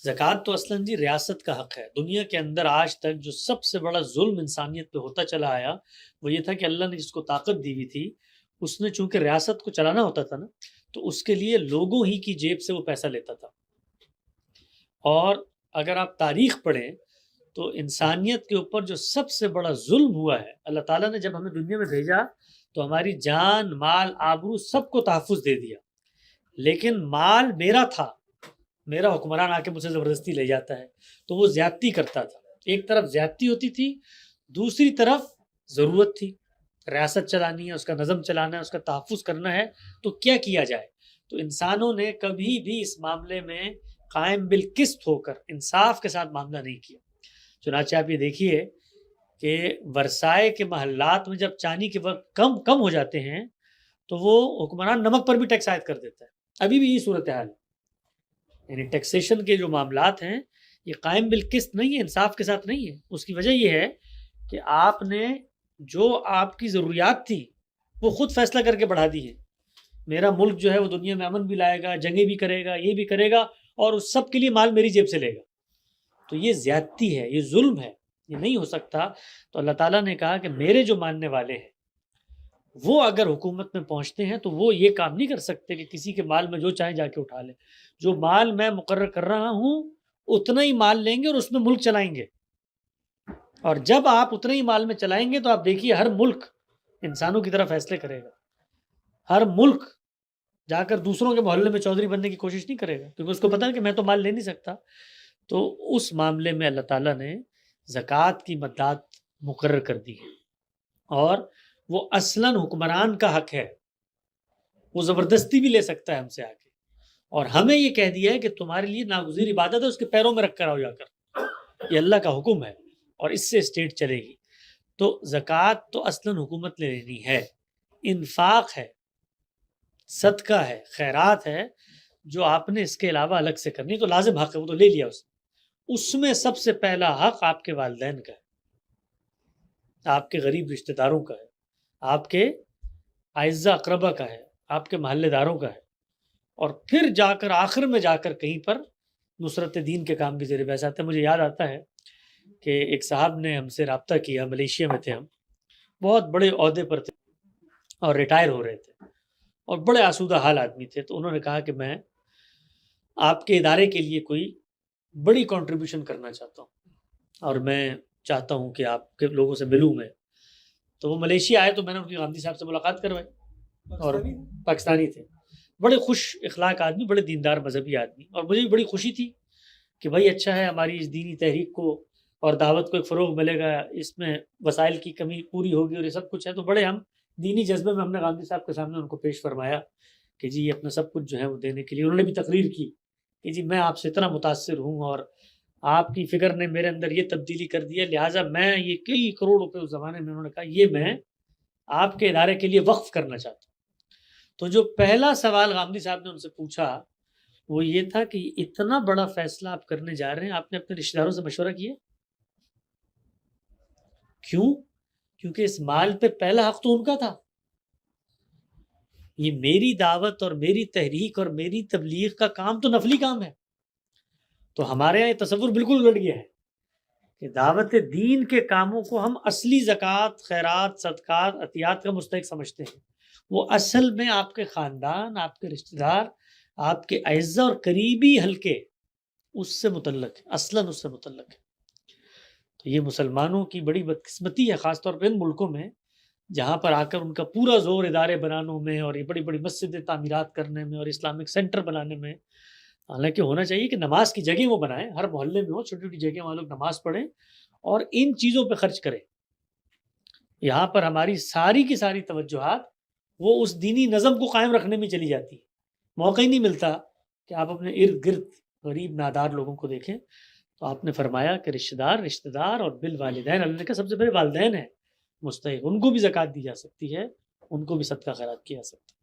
زکوٰۃ تو اصلاً جی ریاست کا حق ہے۔ دنیا کے اندر آج تک جو سب سے بڑا ظلم انسانیت پہ ہوتا چلا آیا وہ یہ تھا کہ اللہ نے جس کو طاقت دی ہوئی تھی، اس نے چونکہ ریاست کو چلانا ہوتا تھا نا، تو اس کے لیے لوگوں ہی کی جیب سے وہ پیسہ لیتا تھا۔ اور اگر آپ تاریخ پڑھیں تو انسانیت کے اوپر جو سب سے بڑا ظلم ہوا ہے، اللہ تعالیٰ نے جب ہمیں دنیا میں بھیجا تو ہماری جان، مال، آبرو سب کو تحفظ دے دیا، لیکن مال میرا تھا، میرا حکمران آ کے مجھ سے زبردستی لے جاتا ہے، تو وہ زیادتی کرتا تھا۔ ایک طرف زیادتی ہوتی تھی، دوسری طرف ضرورت تھی، ریاست چلانی ہے، اس کا نظم چلانا ہے، اس کا تحفظ کرنا ہے، تو کیا کیا جائے؟ تو انسانوں نے کبھی بھی اس معاملے میں قائم بالقسط ہو کر انصاف کے ساتھ معاملہ نہیں کیا۔ چنانچہ آپ یہ دیکھیے کہ ورسائے کے محلات میں جب چاندی کے وقت کم ہو جاتے ہیں تو وہ حکمران نمک پر بھی ٹیکس عائد کر دیتا ہے۔ ابھی بھی یہ صورتحال ہے، یعنی ٹیکسیشن کے جو معاملات ہیں یہ قائم بالقسط نہیں ہے، انصاف کے ساتھ نہیں ہے۔ اس کی وجہ یہ ہے کہ آپ نے جو آپ کی ضروریات تھی وہ خود فیصلہ کر کے بڑھا دی ہے۔ میرا ملک جو ہے وہ دنیا میں امن بھی لائے گا، جنگیں بھی کرے گا، یہ بھی کرے گا، اور اس سب کے لیے مال میری جیب سے لے گا، تو یہ زیادتی ہے، یہ ظلم ہے، یہ نہیں ہو سکتا۔ تو اللہ تعالیٰ نے کہا کہ میرے جو ماننے والے ہیں وہ اگر حکومت میں پہنچتے ہیں تو وہ یہ کام نہیں کر سکتے کہ کسی کے مال میں جو چاہیں جا کے اٹھا لیں۔ جو مال میں مقرر کر رہا ہوں اتنا ہی مال لیں گے اور اس میں ملک چلائیں گے، اور جب آپ اتنے ہی مال میں چلائیں گے تو آپ دیکھیے ہر ملک انسانوں کی طرح فیصلے کرے گا، ہر ملک جا کر دوسروں کے محلے میں چودھری بننے کی کوشش نہیں کرے گا، کیونکہ اس کو پتہ ہے کہ میں تو مال لے نہیں سکتا۔ تو اس معاملے میں اللہ تعالیٰ نے زکوٰۃ کی مدات مقرر کر دی ہے، اور وہ اصلاً حکمران کا حق ہے، وہ زبردستی بھی لے سکتا ہے ہم سے آ کے، اور ہمیں یہ کہہ دیا ہے کہ تمہارے لیے ناگزیر عبادت ہے، اس کے پیروں میں رکھ کر آؤ جا کر، یہ اللہ کا حکم ہے اور اس سے اسٹیٹ چلے گی۔ تو زکوٰۃ تو اصلاً حکومت نے لینی ہے، انفاق ہے، صدقہ ہے، خیرات ہے، جو آپ نے اس کے علاوہ الگ سے کرنی تو لازم حق ہے، وہ تو لے لیا اس میں سب سے پہلا حق آپ کے والدین کا ہے، آپ کے غریب رشتہ داروں کا ہے، آپ کے اعزا اقربا کا ہے، آپ کے محلے داروں کا ہے، اور پھر جا کر آخر میں جا کر کہیں پر نصرت دین کے کام بھی زیر بحث آتے ہیں۔ مجھے یاد آتا ہے کہ ایک صاحب نے ہم سے رابطہ کیا، ملیشیا میں تھے ہم، بہت بڑے عہدے پر تھے اور ریٹائر ہو رہے تھے اور بڑے آسودہ حال آدمی تھے، تو انہوں نے کہا کہ میں آپ کے ادارے کے لیے کوئی بڑی کنٹریبیوشن کرنا چاہتا ہوں اور میں چاہتا ہوں کہ آپ کے لوگوں سے ملوں میں۔ تو وہ ملیشیا آئے تو میں نے ان کی گاندھی صاحب سے ملاقات کروائی، اور پاکستانی تھے، بڑے خوش اخلاق آدمی، بڑے دیندار مذہبی آدمی، اور مجھے بھی بڑی خوشی تھی کہ بھائی اچھا ہے، ہماری اس دینی تحریک کو اور دعوت کو ایک فروغ ملے گا، اس میں وسائل کی کمی پوری ہوگی اور یہ سب کچھ ہے۔ تو بڑے ہم دینی جذبے میں ہم نے گاندھی صاحب کے سامنے ان کو پیش فرمایا کہ جی یہ اپنا سب کچھ جو ہے وہ دینے کے لیے، انہوں نے بھی تقریر کی کہ جی میں آپ سے اتنا متاثر ہوں اور آپ کی فکر نے میرے اندر یہ تبدیلی کر دی ہے، لہٰذا میں یہ کئی کروڑ روپے اس زمانے میں، انہوں نے کہا یہ میں آپ کے ادارے کے لیے وقف کرنا چاہتا ہوں۔ تو جو پہلا سوال گاندھی صاحب نے ان سے پوچھا وہ یہ تھا کہ اتنا بڑا فیصلہ آپ کرنے جا رہے ہیں، آپ نے اپنے رشتہ داروں سے مشورہ کیا؟ کیوں؟ کیونکہ اس مال پہ پہلا حق تو ان کا تھا، یہ میری دعوت اور میری تحریک اور میری تبلیغ کا کام تو نفلی کام ہے۔ تو ہمارے یہاں یہ تصور بالکل الٹ گیا ہے کہ دعوت دین کے کاموں کو ہم اصلی زکوٰۃ، خیرات، صدقات، عطیات کا مستحق سمجھتے ہیں، وہ اصل میں آپ کے خاندان، آپ کے رشتہ دار، آپ کے اعزا اور قریبی حلقے اس سے متعلق ہے، اصلاً اس سے متعلق ہے۔ تو یہ مسلمانوں کی بڑی بدقسمتی ہے، خاص طور پہ ان ملکوں میں جہاں پر آ کر ان کا پورا زور ادارے بنانے میں اور یہ بڑی بڑی مسجدیں تعمیرات کرنے میں اور اسلامک سینٹر بنانے میں۔ حالانکہ ہونا چاہیے کہ نماز کی جگہ وہ بنائیں، ہر محلے میں ہو، چھوٹی چھوٹی جگہ وہاں لوگ نماز پڑھیں اور ان چیزوں پہ خرچ کریں۔ یہاں پر ہماری ساری کی ساری توجہات وہ اس دینی نظم کو قائم رکھنے میں چلی جاتی ہے، موقع ہی نہیں ملتا کہ آپ اپنے ارد گرد غریب نادار لوگوں کو دیکھیں۔ تو آپ نے فرمایا کہ رشتہ دار اور بالوالدین، اللہ نے کہا سب سے پہلے والدین ہیں مستحق، ان کو بھی زکوٰۃ دی جا سکتی ہے، ان کو بھی صدقہ خیرات کیا جا سکتا ہے۔